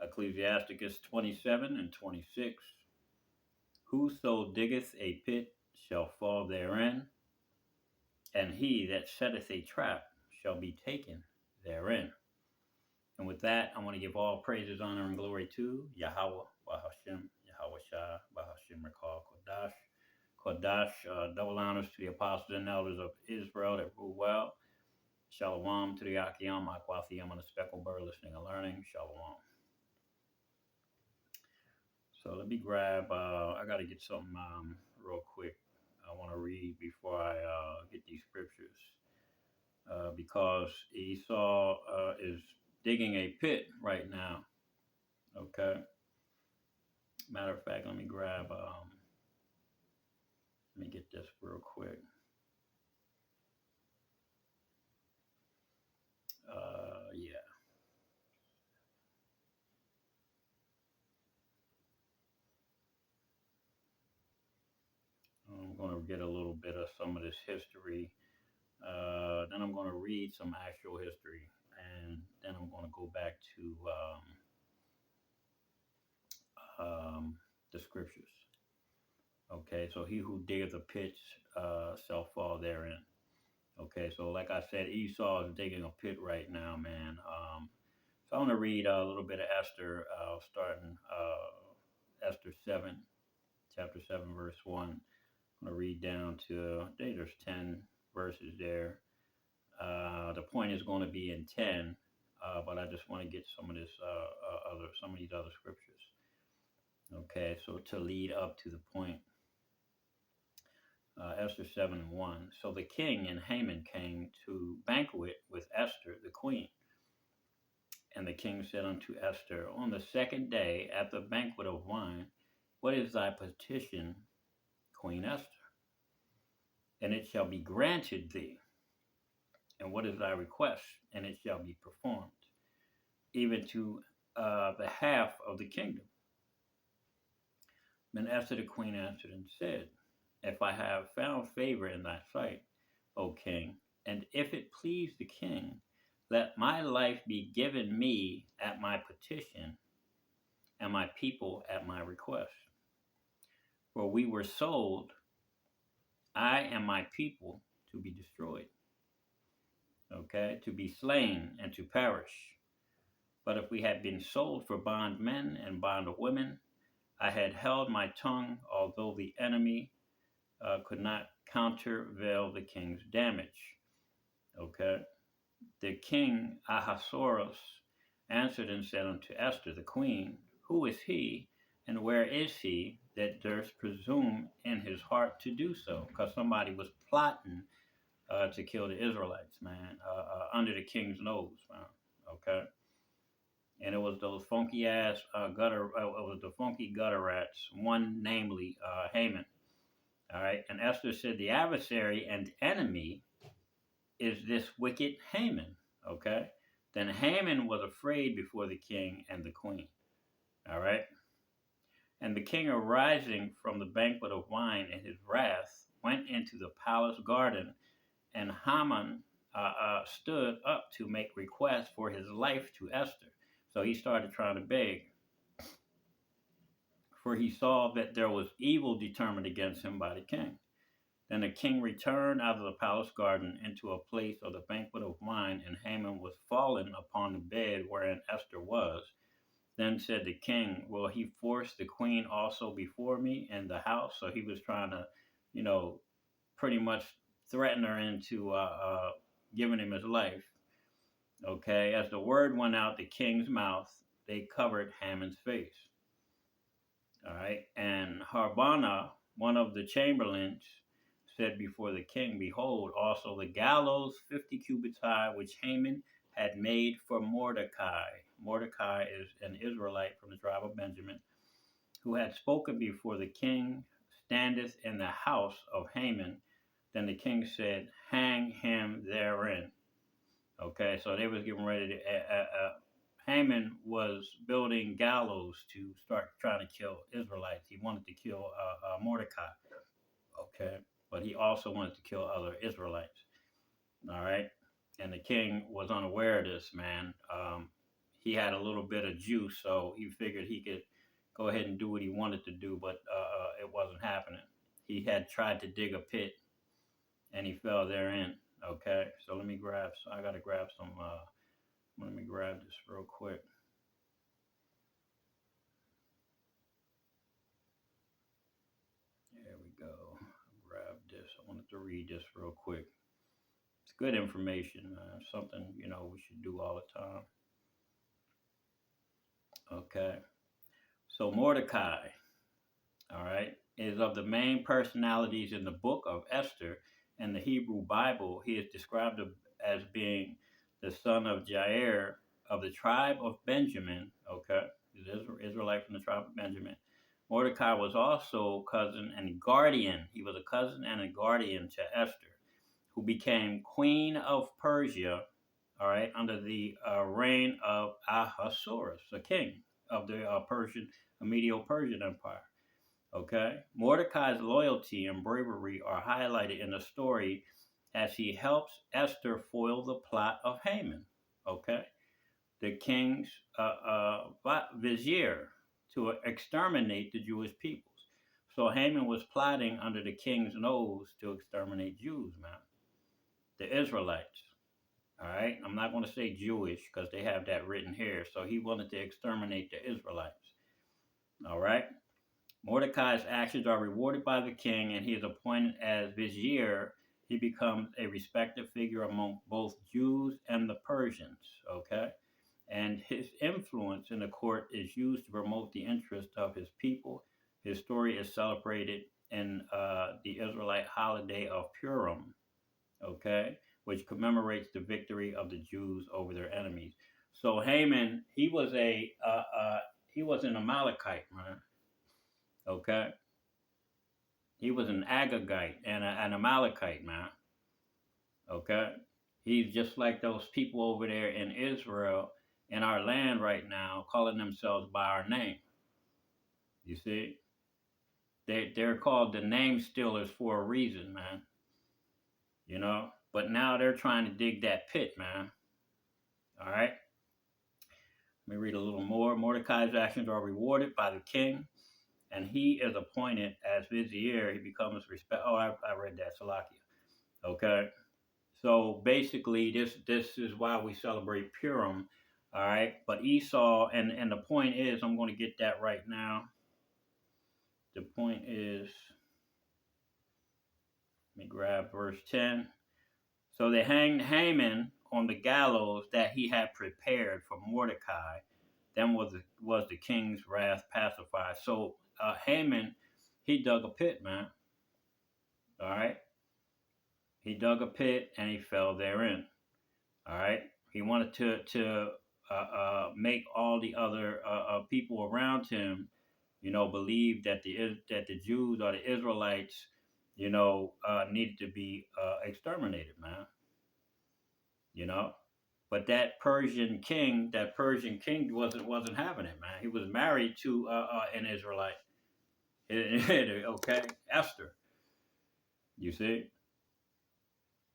Ecclesiasticus 27 and 26. Whoso diggeth a pit shall fall therein, and he that setteth a trap shall be taken therein. And with that, I want to give all praises, honor, and glory to Yahweh, Bahashem, Yahweh Shah, Bahashem Rekal Kodash. Kodash, double honors to the apostles and elders of Israel that rule well. Shalom to the Akiyam, Akwathiam, and the speckled bird listening and learning. Shalom. So let me grab, I got to get something real quick. I want to read before I get these scriptures. Because Esau is digging a pit right now. Okay. Matter of fact, let me grab, let me get this real quick. Yeah. I'm going to get a little bit of some of this history. Then I'm going to read some actual history. And then I'm going to go back to the scriptures. Okay, so he who diggeth a pit shall fall therein. Okay, so like I said, Esau is digging a pit right now, man. So I want to read a little bit of Esther, starting Esther 7, chapter 7, verse 1. I'm going to read down to, I think there's 10 verses there. The point is going to be in 10, but I just want to get some of this some of these other scriptures. Okay, so to lead up to the point. Esther 7 and 1. So the king and Haman came to banquet with Esther, the queen. And the king said unto Esther, on the second day at the banquet of wine, what is thy petition, Queen Esther? And it shall be granted thee. And what is thy request? And it shall be performed, even to the half of the kingdom. Then Esther the queen answered and said, if I have found favor in thy sight, O king, and if it please the king, let my life be given me at my petition, and my people at my request. For we were sold, I and my people, to be destroyed, okay, to be slain and to perish. But if we had been sold for bondmen and bondwomen, I had held my tongue, although the enemy could not countervail the king's damage. Okay. The king Ahasuerus answered and said unto Esther the queen, who is he, and where is he that durst presume in his heart to do so? Because somebody was plotting to kill the Israelites, man, under the king's nose, man. Okay. And it was those funky ass it was the funky gutter rats, one namely Haman. All right. And Esther said, the adversary and enemy is this wicked Haman. Okay. Then Haman was afraid before the king and the queen. All right. And the king, arising from the banquet of wine in his wrath, went into the palace garden, and Haman stood up to make request for his life to Esther. So he started trying to beg, for he saw that there was evil determined against him by the king. Then the king returned out of the palace garden into a place of the banquet of wine, and Haman was fallen upon the bed wherein Esther was. Then said the king, will he force the queen also before me in the house? So he was trying to, pretty much threaten her into giving him his life. Okay, as the word went out the king's mouth, they covered Haman's face. All right, and Harbana, one of the chamberlains, said before the king, behold, also the gallows 50 cubits high, which Haman had made for Mordecai. Mordecai is an Israelite from the tribe of Benjamin, who had spoken before the king, standeth in the house of Haman. Then the king said, hang him therein. Okay, so they was getting ready to, Haman was building gallows to start trying to kill Israelites. He wanted to kill Mordecai. Okay, but he also wanted to kill other Israelites. All right, and the king was unaware of this, man. he had a little bit of juice, so he figured he could go ahead and do what he wanted to do, but it wasn't happening. He had tried to dig a pit and he fell therein. Okay, so let me grab. So I gotta grab some. Let me grab this real quick. There we go. Grab this. I wanted to read this real quick. It's good information. Something we should do all the time. Okay. So Mordecai, all right, is of the main personalities in the book of Esther and the Hebrew Bible. He is described as being the son of Jair of the tribe of Benjamin. Okay, he's an Israelite from the tribe of Benjamin. Mordecai was also cousin and guardian. He was a cousin and a guardian to Esther, who became queen of Persia, all right, under the reign of Ahasuerus, the king of the Medo-Persian Empire. Okay, Mordecai's loyalty and bravery are highlighted in the story as he helps Esther foil the plot of Haman. Okay, the king's vizier to exterminate the Jewish peoples. So Haman was plotting under the king's nose to exterminate Jews, man, the Israelites. All right, I'm not going to say Jewish because they have that written here. So he wanted to exterminate the Israelites. All right. Mordecai's actions are rewarded by the king, and he is appointed as vizier. He becomes a respected figure among both Jews and the Persians. Okay, and his influence in the court is used to promote the interest of his people. His story is celebrated in the Israelite holiday of Purim. Okay, which commemorates the victory of the Jews over their enemies. So Haman, he was an Amalekite, man. Okay, he was an Agagite and an Amalekite, man. Okay, he's just like those people over there in Israel, in our land right now, calling themselves by our name. You see, they're called the name stealers for a reason, man. But now they're trying to dig that pit, man. All right. Let me read a little more. Mordecai's actions are rewarded by the king, and he is appointed as vizier. He becomes respect. Oh, I read that, Salakia. Okay. So basically, this is why we celebrate Purim. All right. But Esau, and the point is, I'm going to get that right now. The point is, let me grab verse 10. So they hanged Haman on the gallows that he had prepared for Mordecai. Then was the king's wrath pacified. So Haman, he dug a pit, man. All right, he dug a pit and he fell therein. All right, he wanted to make all the other people around him, believe that the Jews or the Israelites, needed to be exterminated, man. You know, but that Persian king wasn't having it, man. He was married to an Israelite. Okay, Esther. You see,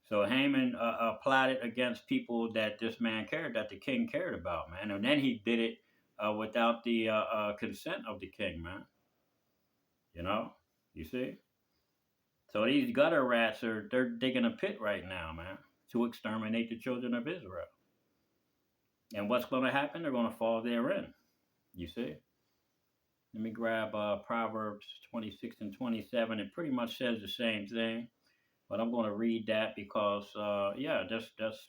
so Haman plotted against people that this man cared, that the king cared about, man, and then he did it without the consent of the king, man. You know, you see. So these gutter rats they're digging a pit right now, man, to exterminate the children of Israel. And what's going to happen? They're going to fall therein. You see. Let me grab Proverbs 26 and 27. It pretty much says the same thing, but I'm going to read that because, that's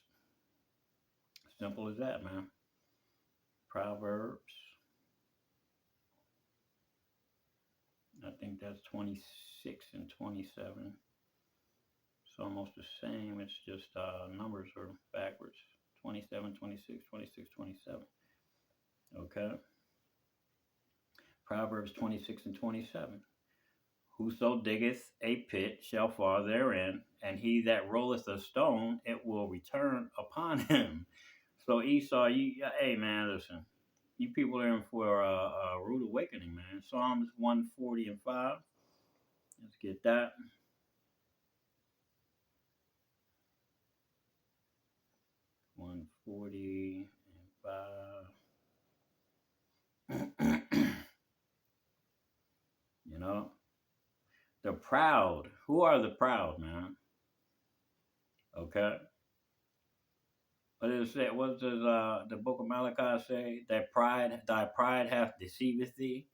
simple as that, man. Proverbs, I think that's 26 and 27. It's almost the same. It's just numbers are backwards. 27, 26, 26, 27. Okay. Proverbs 26 and 27. Whoso diggeth a pit shall fall therein, and he that rolleth a stone, it will return upon him. So Esau, hey man, listen, you people are in for a rude awakening, man. Psalms 140 and 5. Let's get that. 140 and 5. proud. Who are the proud, man? Okay. What does it say? What does the book of Malachi say? That thy pride hath deceived thee.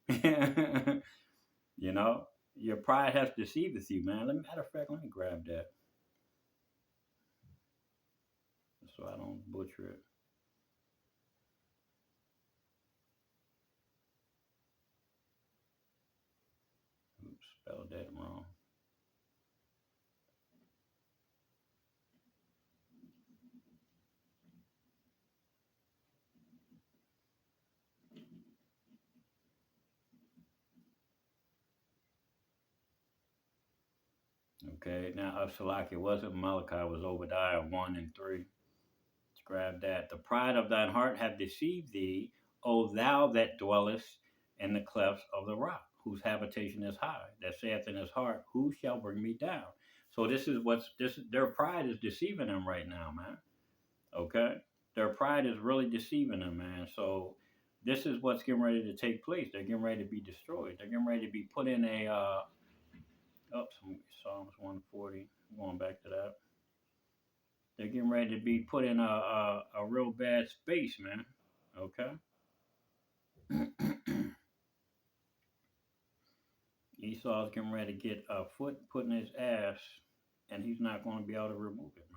You know, your pride has deceived you, man. Matter of fact, let me grab that so I don't butcher it. Oops, spelled that wrong. Okay, now Salaki, it wasn't Malachi, it was Obadiah 1 and 3. Let's grab that. The pride of thine heart hath deceived thee, O thou that dwellest in the clefts of the rock, whose habitation is high, that saith in his heart, who shall bring me down? So this is their pride is deceiving them right now, man. Okay? Their pride is really deceiving them, man. So this is what's getting ready to take place. They're getting ready to be destroyed. They're getting ready to be put in a Psalms 140. Going back to that. They're getting ready to be put in a real bad space, man. Okay. Esau's getting ready to get a foot put in his ass, and he's not going to be able to remove it,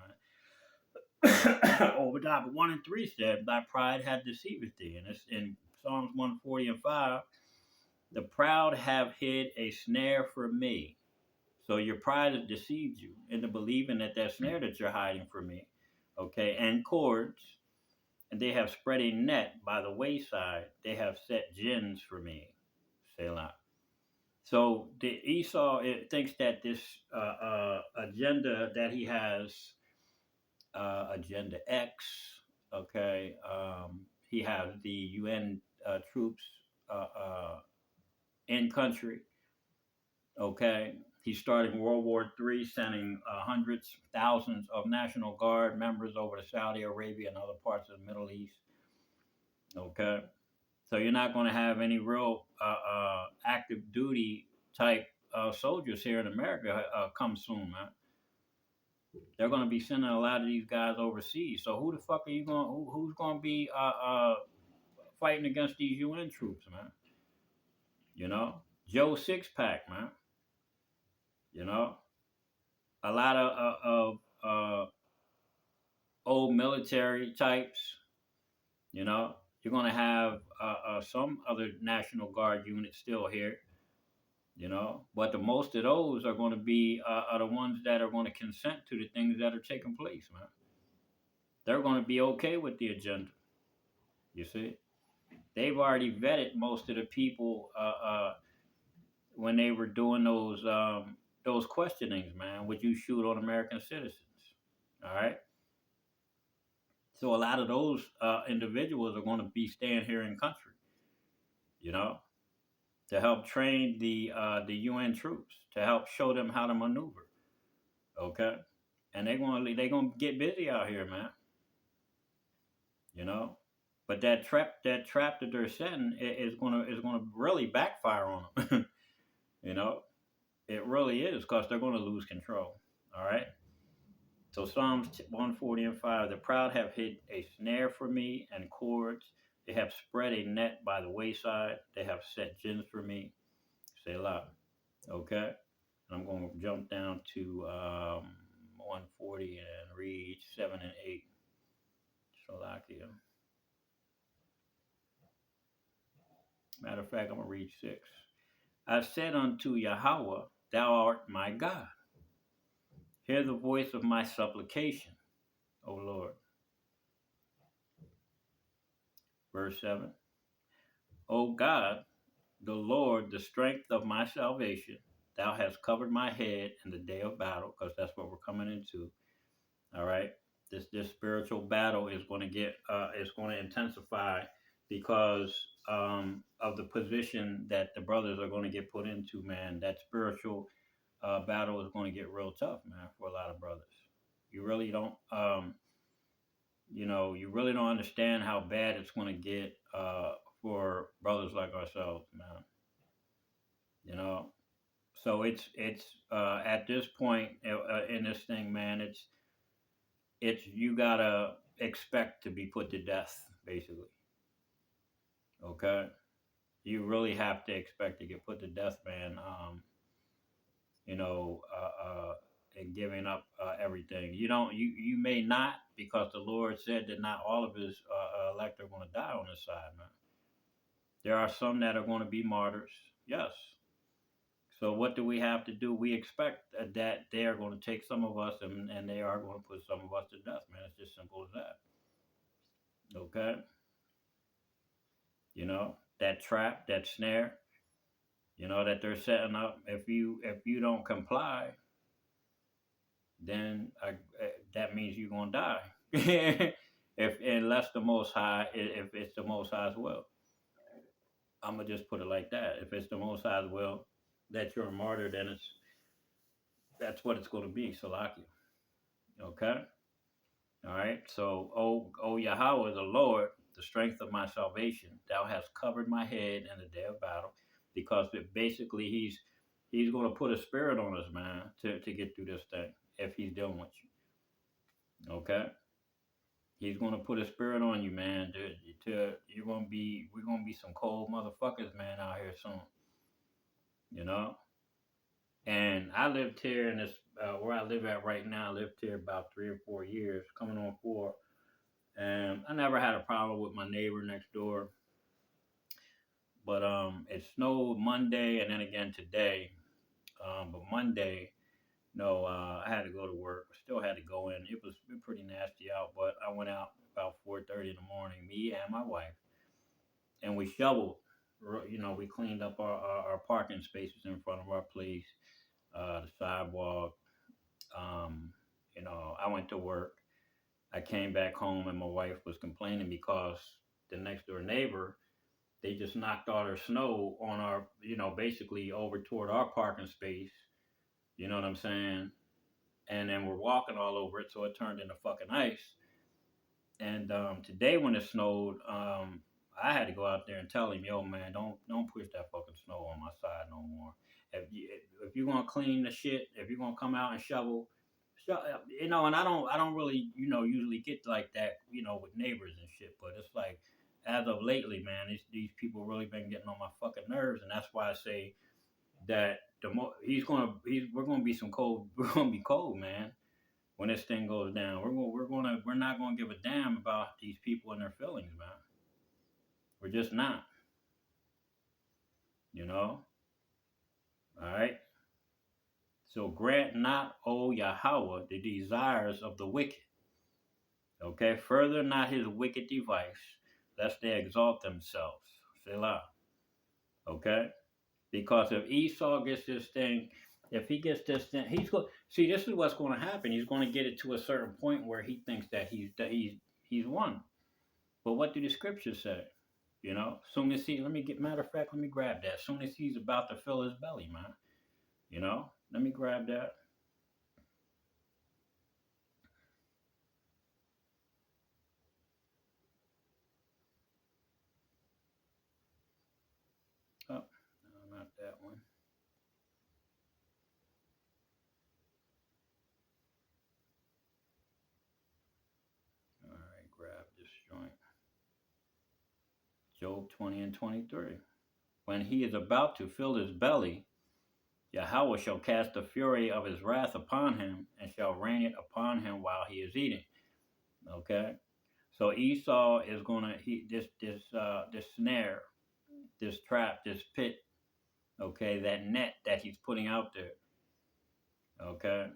man. Obadiah 1 and 3 said, thy pride hath deceived thee. And it's in Psalms 140 and 5. The proud have hid a snare for me. So your pride has deceived you into believing that snare that you're hiding from me, okay, and cords, and they have spread a net by the wayside. They have set gins for me, Selah. So the Esau thinks that this agenda that he has, Agenda X, okay, he has the UN troops in country. Okay, he's starting World War III, sending hundreds, thousands of National Guard members over to Saudi Arabia and other parts of the Middle East. Okay, so you're not going to have any real active duty type soldiers here in America come soon, man. They're going to be sending a lot of these guys overseas. So who the fuck are you going? Who's going to be fighting against these UN troops, man? You know, Joe Sixpack, man. You know, a lot of old military types. You know, you're going to have some other National Guard units still here. You know, but the most of those are going to be are the ones that are going to consent to the things that are taking place, man. They're going to be okay with the agenda. You see, they've already vetted most of the people when they were doing those questionings, man. Would you shoot on American citizens? All right. So a lot of those individuals are going to be staying here in country, you know, to help train the UN troops, to help show them how to maneuver. Okay, and they're gonna get busy out here, man. You know, but that trap that they're setting is gonna really backfire on them. You know, it really is because they're gonna lose control. All right. So Psalms 140 and 5, the proud have hid a snare for me and cords. They have spread a net by the wayside. They have set gins for me. Selah. Okay. And I'm going to jump down to 140 and read 7 and 8. Salakia. Matter of fact, I'm going to read 6. I said unto Yahweh, thou art my God. Hear the voice of my supplication, O Lord. Verse 7. O God, the Lord, the strength of my salvation, thou hast covered my head in the day of battle, because that's what we're coming into. All right. This spiritual battle is going to is going to intensify because of the position that the brothers are going to get put into, man. That spiritual battle is going to get real tough, man, for a lot of brothers. You really don't, you really don't understand how bad it's going to get for brothers like ourselves, man. You know, So it's at this point in this thing, man. It's you gotta expect to be put to death, basically. Okay, you really have to expect to get put to death, man. You know, and giving up everything. You don't. You may not, because the Lord said that not all of His elect are going to die on this side, man. There are some that are going to be martyrs. Yes. So what do we have to do? We expect that they are going to take some of us, and they are going to put some of us to death, man. It's just simple as that. Okay. You know, that trap, that snare, you know, that they're setting up. If you don't comply, then that means you're gonna die. If unless the Most High, if it's the Most High's will, I'm gonna just put it like that. If it's the Most High's will that you're a martyr, then that's what it's gonna be. Salakia. Okay. All right. So, O Yahweh, the Lord, the strength of my salvation, Thou hast covered my head in the day of battle, because basically He's going to put a spirit on us, man, to get through this thing if He's dealing with you. Okay. He's gonna put a spirit on you, man. You're gonna be, we're gonna be some cold motherfuckers, man, out here soon. You know. And I lived here in this where I live at right now. I lived here about 3 or 4 years, coming on 4, and I never had a problem with my neighbor next door. But it snowed Monday, and then again today. But Monday, no, I had to go to work. Still had to go in. It was pretty nasty out, but I went out about 4:30 in the morning. Me and my wife, and we shoveled. You know, we cleaned up our parking spaces in front of our place, the sidewalk. Um, you know, I went to work. I came back home, and my wife was complaining because the next door neighbor, they just knocked all their snow on our, you know, basically over toward our parking space. You know what I'm saying? And then we're walking all over it, so it turned into fucking ice. And today when it snowed, I had to go out there and tell him, "Yo, man, don't push that fucking snow on my side no more. If you're gonna clean the shit, if you're gonna come out and shovel, you know." And I don't really, you know, usually get like that, you know, with neighbors and shit. But it's like, as of lately, man, these people really been getting on my fucking nerves, and that's why I say that we're gonna be some cold. We're gonna be cold, man, when this thing goes down. We're not gonna give a damn about these people and their feelings, man. We're just not, you know. All right. So grant not, O Yahweh, the desires of the wicked. Okay. Further not his wicked device, lest they exalt themselves. Selah. Okay. Because if Esau gets this thing, if he gets this thing, he's going. See, this is what's going to happen. He's going to get it to a certain point where he thinks that he's won. But what do the scriptures say? You know, soon as he, let me get, matter of fact, let me grab that. Soon as he's about to fill his belly, man. You know, let me grab that. Oh, no, not that one. All right, grab this joint. Job 20 and 23. When he is about to fill his belly, Yahweh shall cast the fury of his wrath upon him, and shall rain it upon him while he is eating. Okay, so Esau is gonna this snare, this trap, this pit. Okay, that net that he's putting out there. Okay,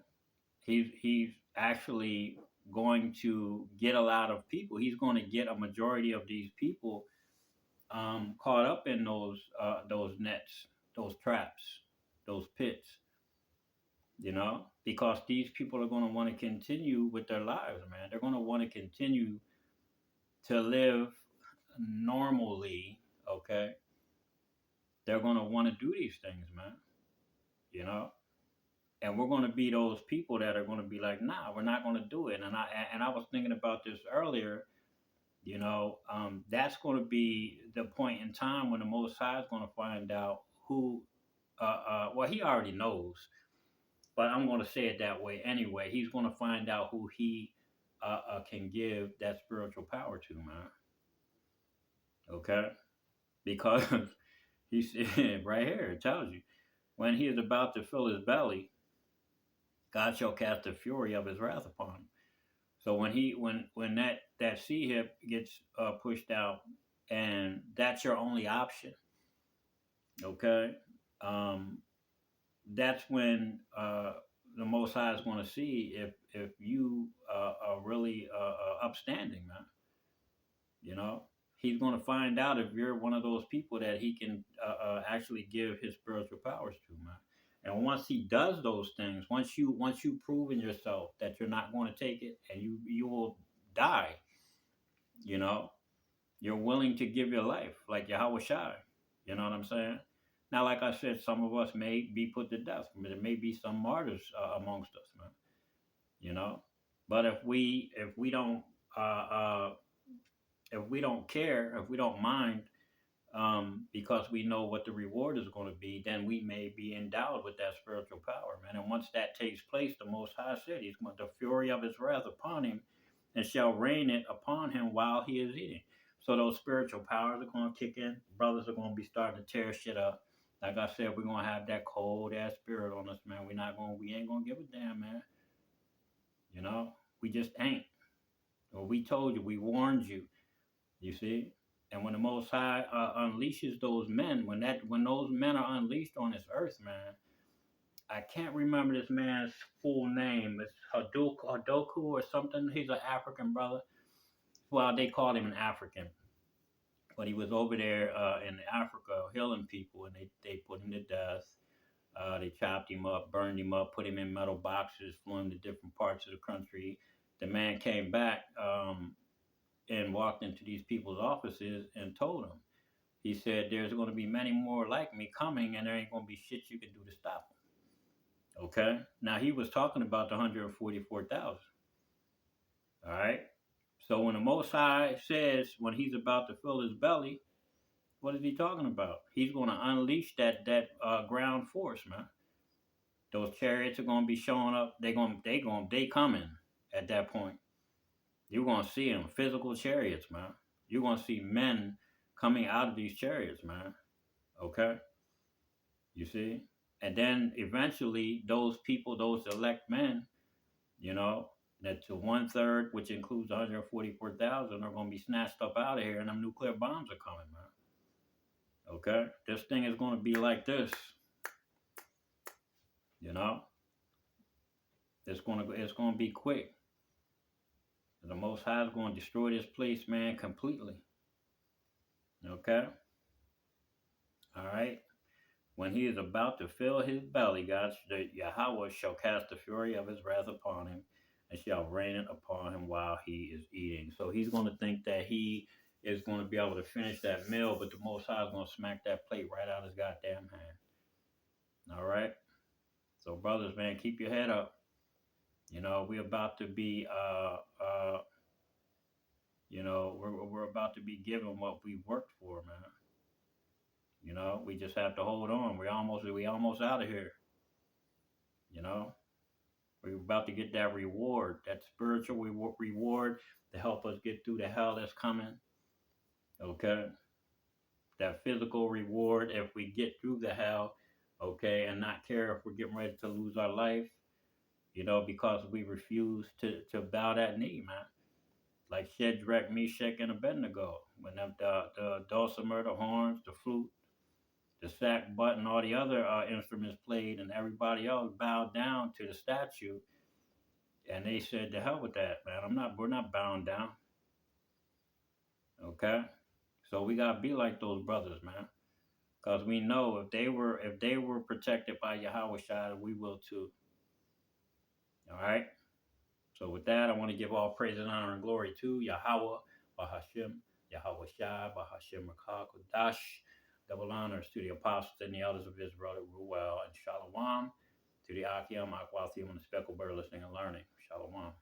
he's actually going to get a lot of people. He's going to get a majority of these people caught up in those nets, those traps, those pits. You know, because these people are going to want to continue with their lives, man. They're going to want to continue to live normally. Okay, they're going to want to do these things, man. You know, and we're going to be those people that are going to be like, nah, we're not going to do it. And I was thinking about this earlier. You know, that's going to be the point in time when the Most High is going to find out who well, he already knows, but I'm going to say it that way anyway. He's going to find out who he can give that spiritual power to, man. Okay, because he said right here, it tells you when he is about to fill his belly, God shall cast the fury of his wrath upon him. So when that sea hip gets pushed out, and that's your only option, okay, um, that's when the Most High is going to see if you are really upstanding, man. You know, he's going to find out if you're one of those people that he can actually give his spiritual powers to, man. And once he does those things, once you prove in yourself that you're not going to take it, and you will die, you know, you're willing to give your life like Yahweh Shai. You know what I'm saying? Now, like I said, some of us may be put to death. There may be some martyrs amongst us, man. You know, but uh, uh, if we don't care, if we don't mind, because we know what the reward is going to be, then we may be endowed with that spiritual power, man. And once that takes place, the Most High said He's going the fury of His wrath upon him, and shall rain it upon him while he is eating. So those spiritual powers are going to kick in. Brothers are going to be starting to tear shit up. Like I said, we're going to have that cold ass spirit on us, man. We ain't going to give a damn, man. You know, we just ain't. Well, we told you, we warned you. You see, and when the Most High unleashes those men, when those men are unleashed on this earth, man, I can't remember this man's full name. It's Hadoku or something. He's an African brother. Well, they called him an African, but he was over there in Africa healing people, and they put him to death. They chopped him up, burned him up, put him in metal boxes, flew him to different parts of the country. The man came back and walked into these people's offices and told them. He said, "There's going to be many more like me coming, and there ain't going to be shit you can do to stop them." Okay. Now he was talking about the 144,000. All right. So when the Most High says when he's about to fill his belly, what is he talking about? He's going to unleash that ground force, man. Those chariots are going to be showing up. They coming at that point. You're going to see them physical chariots, man. You're going to see men coming out of these chariots, man. Okay. You see? And then eventually those people, those elect men, you know, that to 1/3, which includes 144,000, are going to be snatched up out of here, and them nuclear bombs are coming, man. Okay? This thing is going to be like this, you know? It's going to be quick. The Most High is going to destroy this place, man, completely. Okay? All right? When he is about to fill his belly, God, the Yahweh shall cast the fury of his wrath upon him, and shall rain it upon him while he is eating. So he's going to think that he is going to be able to finish that meal, but the Most High is going to smack that plate right out of his goddamn hand. All right? So, brothers, man, keep your head up. You know, we're about to be, we're about to be given what we worked for, man. You know, we just have to hold on. We almost out of here. You know, we're about to get that reward, that spiritual reward to help us get through the hell that's coming. Okay, that physical reward if we get through the hell. Okay, and not care if we're getting ready to lose our life. You know, because we refuse to bow that knee, man. Like Shadrach, Meshach, and Abednego, when the dulcimer, the horns, the flute, the sack button, all the other instruments played, and everybody else bowed down to the statue, and they said, "To hell with that, man. We're not bound down." Okay, so we gotta be like those brothers, man, because we know if they were protected by Yahweh Shai, we will too. All right. So with that, I want to give all praise and honor and glory to Yahweh, Bahashim, Yahweh Shai, Bahashim Rakah Kodash. Double honors to the apostles and the elders of Israel that rule well, and Shalom to the Akim, Akwathium, and the speckled bird listening and learning. Shalom.